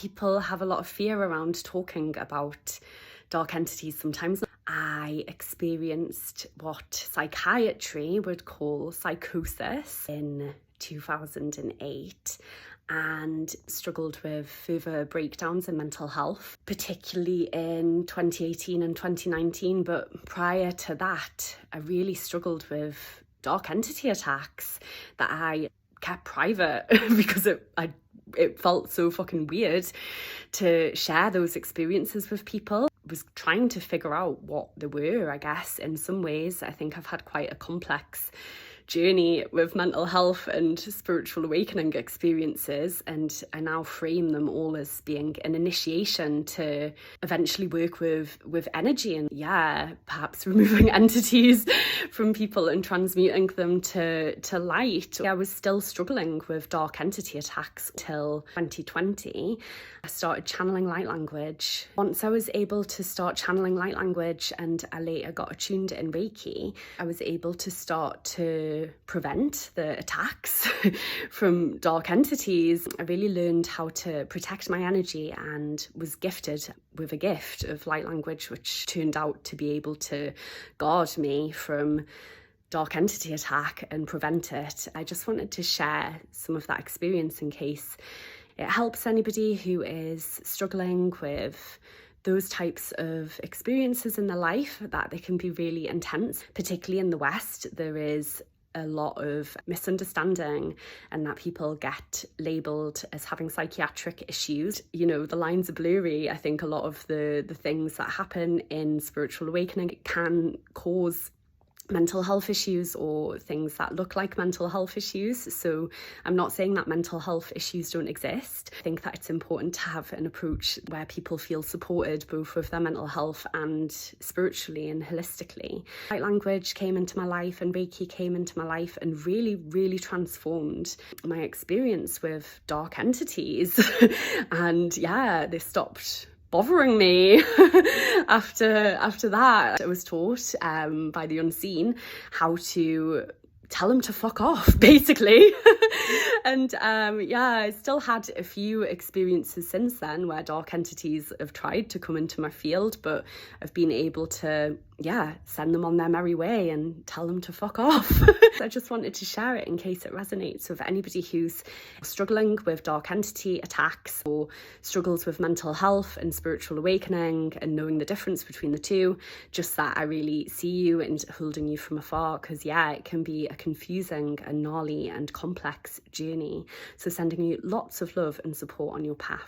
People have a lot of fear around talking about dark entities sometimes. I experienced what psychiatry would call psychosis in 2008 and struggled with further breakdowns in mental health, particularly in 2018 and 2019. But prior to that, I really struggled with dark entity attacks that I kept private because it felt so fucking weird to share those experiences with people. I was trying to figure out what they were, I guess. In some ways, I think I've had quite a complex journey with mental health and spiritual awakening experiences, and I now frame them all as being an initiation to eventually work with energy and perhaps removing entities from people and transmuting them to light. I was still struggling with dark entity attacks till 2020. I started channeling light language. Once I was able to start channeling light language, and I later got attuned in Reiki, I was able to start to prevent the attacks from dark entities. I really learned how to protect my energy and was gifted with a gift of light language, which turned out to be able to guard me from dark entity attack and prevent it. I just wanted to share some of that experience in case it helps anybody who is struggling with those types of experiences in their life, that they can be really intense. Particularly in the West, there is a lot of misunderstanding and that people get labelled as having psychiatric issues. You know, the lines are blurry. I think a lot of the things that happen in spiritual awakening can cause mental health issues or things that look like mental health issues. So I'm not saying that mental health issues don't exist. I think that it's important to have an approach where people feel supported both with their mental health and spiritually and holistically. Light language came into my life and Reiki came into my life and really, really transformed my experience with dark entities. And they stopped bothering me. After that, I was taught by the unseen how to tell them to fuck off, basically. And I still had a few experiences since then where dark entities have tried to come into my field, but I've been able to send them on their merry way and tell them to fuck off. I just wanted to share it in case it resonates with anybody who's struggling with dark entity attacks or struggles with mental health and spiritual awakening and knowing the difference between the two. Just that I really see you and holding you from afar, because it can be a confusing and gnarly and complex journey. So sending you lots of love and support on your path.